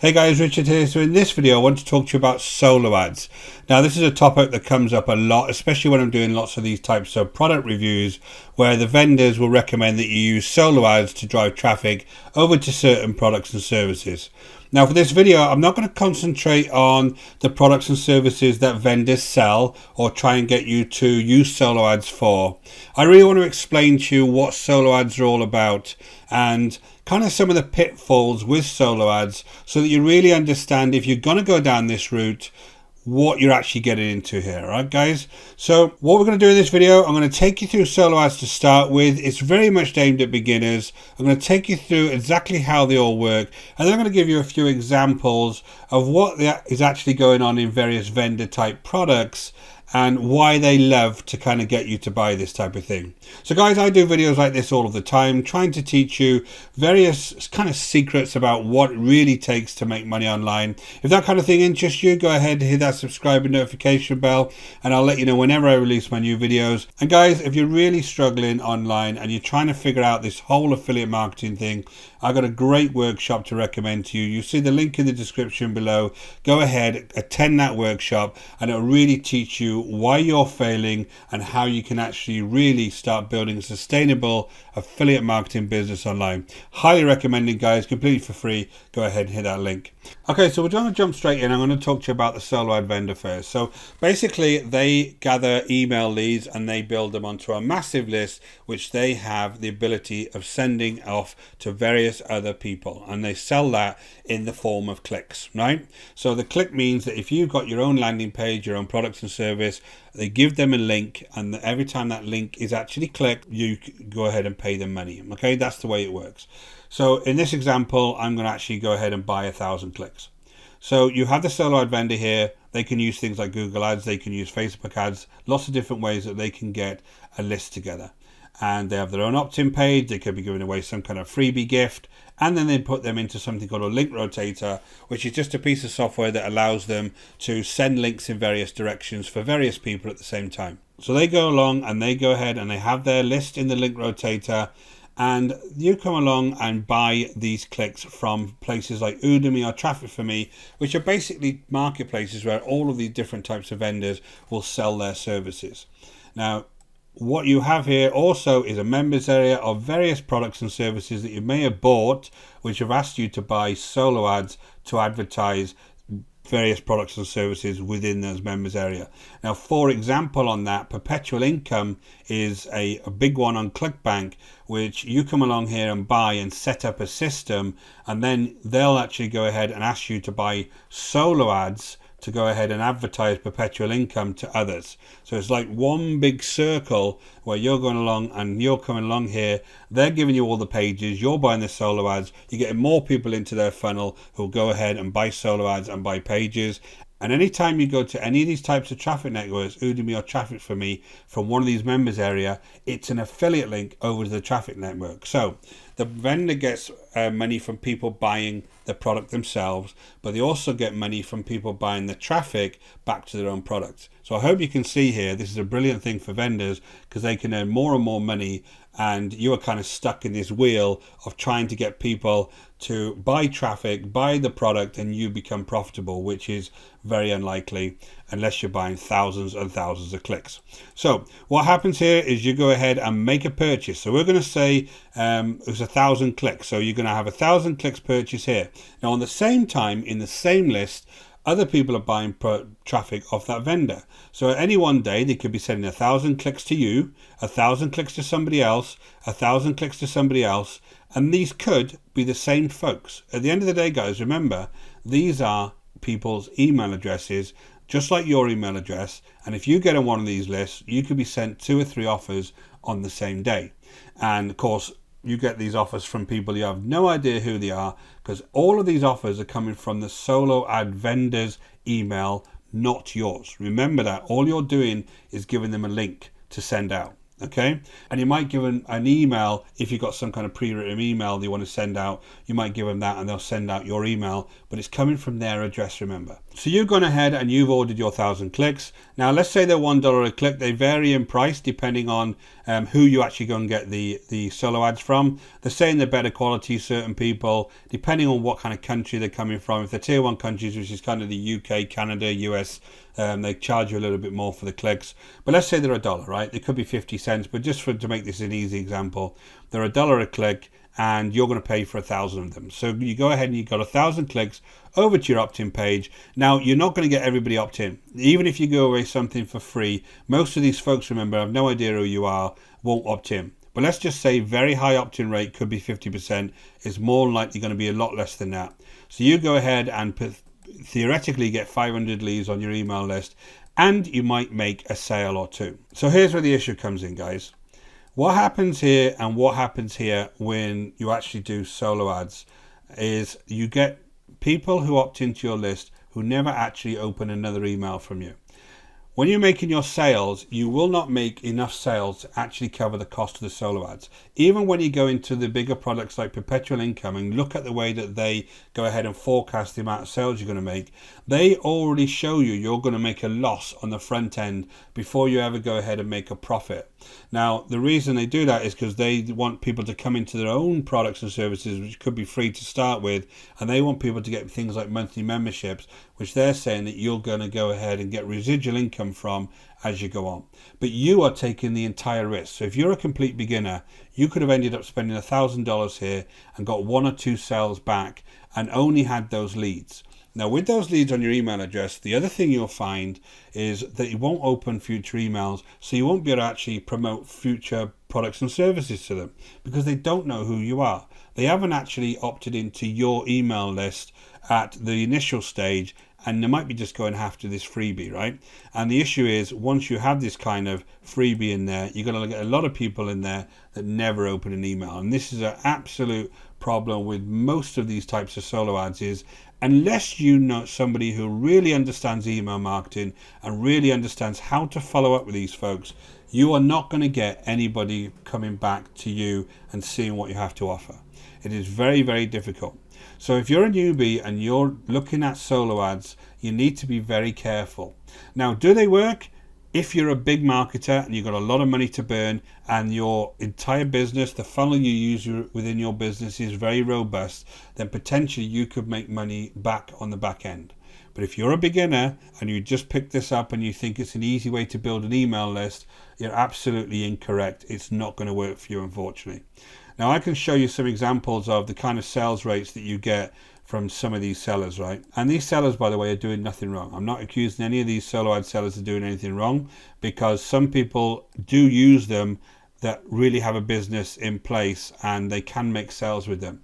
Hey guys, Richard here. So in this video I want to talk to you about solo ads. Now this is a topic that comes up a lot, especially when I'm doing lots of these types of product reviews where the vendors will recommend that you use solo ads to drive traffic over to certain products and services. Now for this video I'm not going to concentrate on the products and services that vendors sell or try and get you to use solo ads for. I really want to explain to you what solo ads are all about and kind of some of the pitfalls with solo ads so that you really understand, if you're going to go down this route, what you're actually getting into here. All right guys, so what we're going to do in this video, I'm going to take you through solo ads to start with. It's very much aimed at beginners. I'm going to take you through exactly how they all work, and then I'm going to give you a few examples of what is actually going on in various vendor type products and why they love to kind of get you to buy this type of thing. So guys, I do videos like this all of the time, trying to teach you various kind of secrets about what it really takes to make money online. If that kind of thing interests you, go ahead and hit that subscribe and notification bell, and I'll let you know whenever I release my new videos. And guys, if you're really struggling online and you're trying to figure out this whole affiliate marketing thing, I've got a great workshop to recommend to you. You see the link in the description below. Go ahead, attend that workshop, and it'll really teach you why you're failing and how you can actually really start building a sustainable affiliate marketing business online. Highly recommended guys, completely for free. Go ahead and hit that link. Okay, so we're going to jump straight in. I'm going to talk to you about the solo ad vendor first. So basically they gather email leads and they build them onto a massive list which they have the ability of sending off to various other people, and they sell that in the form of clicks, right? So the click means that if you've got your own landing page, your own products and service, they give them a link, and every time that link is actually clicked, you go ahead and pay them money. Okay, that's the way it works. So in this example, I'm going to actually go ahead and buy 1,000 clicks. So you have the solo ad vendor here. They can use things like Google ads, they can use Facebook ads, lots of different ways that they can get a list together. And they have their own opt-in page. They could be giving away some kind of freebie gift, and then they put them into something called a link rotator, which is just a piece of software that allows them to send links in various directions for various people at the same time. So they go along and they go ahead and they have their list in the link rotator, and you come along and buy these clicks from places like Udemy or Traffic for Me, which are basically marketplaces where all of these different types of vendors will sell their services. Now, what you have here also is a members area of various products and services that you may have bought, which have asked you to buy solo ads to advertise various products and services within those members area. Now, for example, on that, perpetual income is a big one on ClickBank, which you come along here and buy and set up a system, and then they'll actually go ahead and ask you to buy solo ads to go ahead and advertise perpetual income to others. So it's like one big circle where you're going along and you're coming along here, they're giving you all the pages, you're buying the solo ads, you're getting more people into their funnel who'll go ahead and buy solo ads and buy pages. And anytime you go to any of these types of traffic networks, Udemy or Traffic for Me, from one of these members area, it's an affiliate link over to the traffic network. So the vendor gets money from people buying the product themselves, but they also get money from people buying the traffic back to their own products. So I hope you can see here, this is a brilliant thing for vendors because they can earn more and more money, and you are kind of stuck in this wheel of trying to get people to buy traffic, buy the product, and you become profitable, which is very unlikely unless you're buying thousands and thousands of clicks. So what happens here is you go ahead and make a purchase. So we're going to say it's 1,000 clicks. So you're going to have 1,000 clicks purchase here. Now on the same time, in the same list, other people are buying traffic off that vendor. So at any one day, they could be sending 1,000 clicks to you, 1,000 clicks to somebody else, 1,000 clicks to somebody else, and these could be the same folks. At the end of the day, guys, remember, these are people's email addresses, just like your email address. And if you get on one of these lists, you could be sent 2 or 3 offers on the same day. And of course, you get these offers from people you have no idea who they are, because all of these offers are coming from the solo ad vendor's email, not yours. Remember that. All you're doing is giving them a link to send out. Okay, and you might give them an email if you've got some kind of pre-written email you want to send out. You might give them that and they'll send out your email, but it's coming from their address, remember. So you've gone ahead and you've ordered your 1,000 clicks. Now let's say they're $1 a click. They vary in price depending on who you actually go and get the solo ads from. They're saying they're better quality, certain people, depending on what kind of country they're coming from. If they're tier 1 countries, which is kind of the UK, Canada, US, they charge you a little bit more for the clicks. But let's say they're $1, right? They could be 50 cents, but just to make this an easy example, they're $1 a click, and you're going to pay for 1,000 of them. So you go ahead and you've got 1,000 clicks over to your opt-in page. Now, you're not going to get everybody opt-in. Even if you go away something for free, most of these folks, remember, have no idea who you are, won't opt-in. But let's just say very high opt-in rate, could be 50%, is more likely going to be a lot less than that. So you go ahead and theoretically get 500 leads on your email list, and you might make a sale or two. So here's where the issue comes in, guys. What happens here and what happens here when you actually do solo ads is you get people who opt into your list who never actually open another email from you. When you're making your sales, you will not make enough sales to actually cover the cost of the solo ads. Even when you go into the bigger products like Perpetual Income and look at the way that they go ahead and forecast the amount of sales you're going to make, they already show you you're going to make a loss on the front end before you ever go ahead and make a profit. Now, the reason they do that is because they want people to come into their own products and services, which could be free to start with, and they want people to get things like monthly memberships, which they're saying that you're going to go ahead and get residual income from as you go on. But you are taking the entire risk. So if you're a complete beginner, you could have ended up spending $1,000 here and got 1 or 2 sales back and only had those leads. Now, with those leads on your email address, the other thing you'll find is that you won't open future emails, so you won't be able to actually promote future products and services to them because they don't know who you are. They haven't actually opted into your email list at the initial stage, and they might be just going after this freebie, right? And the issue is, once you have this kind of freebie in there, you're going to get a lot of people in there that never open an email. And this is an absolute problem with most of these types of solo ads is, unless you know somebody who really understands email marketing and really understands how to follow up with these folks, you are not going to get anybody coming back to you and seeing what you have to offer. It is very, very difficult. So if you're a newbie and you're looking at solo ads, you need to be very careful. Now, do they work? If you're a big marketer and you've got a lot of money to burn and your entire business, the funnel you use within your business is very robust, then potentially you could make money back on the back end. But if you're a beginner and you just pick this up and you think it's an easy way to build an email list, you're absolutely incorrect. It's not going to work for you, unfortunately. Now, I can show you some examples of the kind of sales rates that you get from some of these sellers, right? And these sellers, by the way, are doing nothing wrong. I'm not accusing any of these solo ad sellers of doing anything wrong, because some people do use them that really have a business in place and they can make sales with them.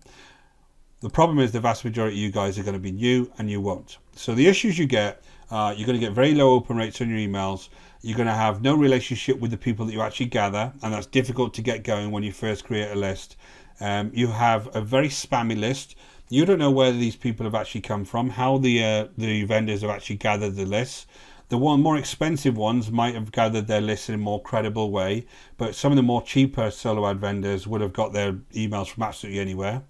The problem is the vast majority of you guys are going to be new and you won't. So the issues you get, you're going to get very low open rates on your emails. You're going to have no relationship with the people that you actually gather, and that's difficult to get going when you first create a list. You have a very spammy list. You don't know where these people have actually come from, how the vendors have actually gathered the lists. The more expensive ones might have gathered their lists in a more credible way, but some of the more cheaper solo ad vendors would have got their emails from absolutely anywhere.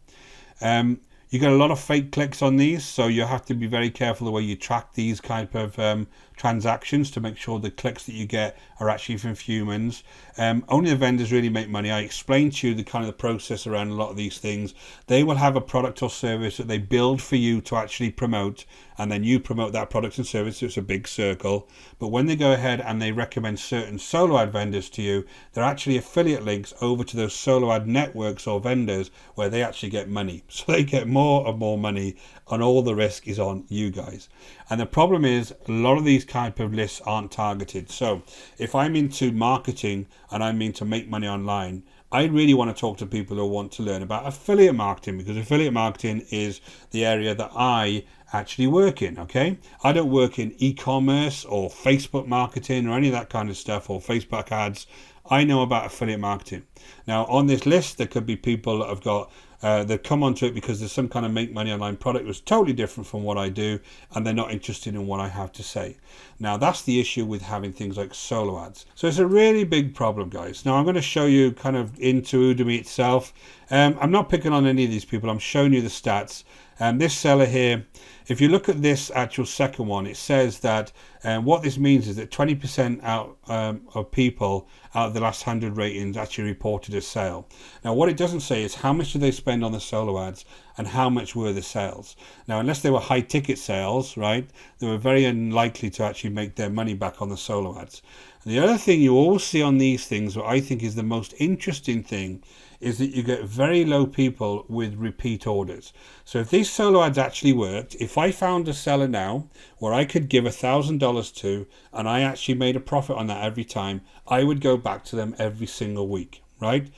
You get a lot of fake clicks on these, so you have to be very careful the way you track these type of transactions to make sure the clicks that you get are actually from humans. Only the vendors really make money. I explained to you the kind of the process around a lot of these things. They will have a product or service that they build for you to actually promote, and then you promote that product and service, so it's a big circle. But when they go ahead and they recommend certain solo ad vendors to you, they're actually affiliate links over to those solo ad networks or vendors where they actually get money. So they get more and more money, and all the risk is on you guys. And the problem is, a lot of these type of lists aren't targeted. So if I'm into marketing and I mean to make money online, I really want to talk to people who want to learn about affiliate marketing, because affiliate marketing is the area that I actually work in. Okay, I don't work in e-commerce or Facebook marketing or any of that kind of stuff, or Facebook ads. I know about affiliate marketing. Now, on this list, there could be people that have got that come onto it because there's some kind of make money online product that's totally different from what I do, and they're not interested in what I have to say. Now, that's the issue with having things like solo ads. So it's a really big problem, guys. Now, I'm going to show you kind of into Udemy itself. I'm not picking on any of these people. I'm showing you the stats. And this seller here, if you look at this actual second one, it says that what this means is that 20% out of people out of the last 100 ratings actually reported a sale. Now, what it doesn't say is how much did they spend on the solo ads and how much were the sales. Now, unless they were high ticket sales, right, they were very unlikely to actually make their money back on the solo ads. And the other thing you always see on these things, what I think is the most interesting thing, is that you get very low people with repeat orders. So if these solo ads actually worked, if I found a seller now where I could give $1,000 to and I actually made a profit on that every time, I would go back to them every single week, right?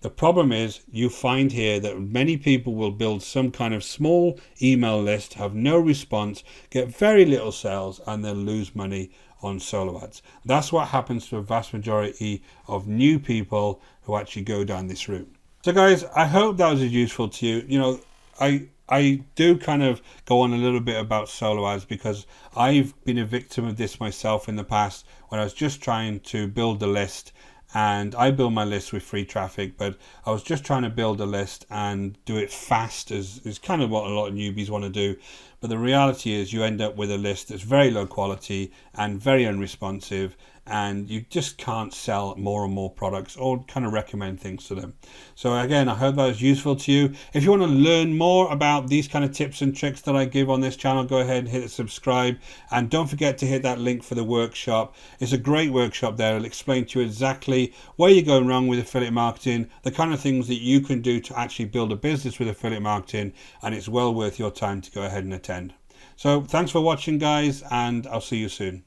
The problem is you find here that many people will build some kind of small email list, have no response, get very little sales, and they'll lose money on solo ads. That's what happens to a vast majority of new people who actually go down this route. So guys, I hope that was useful to you. You know, I do kind of go on a little bit about solo ads because I've been a victim of this myself in the past when I was just trying to build a list. And I build my list with free traffic, but I was just trying to build a list and do it fast is kind of what a lot of newbies want to do. But the reality is you end up with a list that's very low quality and very unresponsive, and you just can't sell more and more products or kind of recommend things to them. So again, I hope that was useful to you. If you want to learn more about these kind of tips and tricks that I give on this channel, go ahead and hit subscribe, and don't forget to hit that link for the workshop. It's a great workshop there. It'll explain to you exactly where you're going wrong with affiliate marketing, the kind of things that you can do to actually build a business with affiliate marketing, and it's well worth your time to go ahead and attend. So thanks for watching, guys, and I'll see you soon.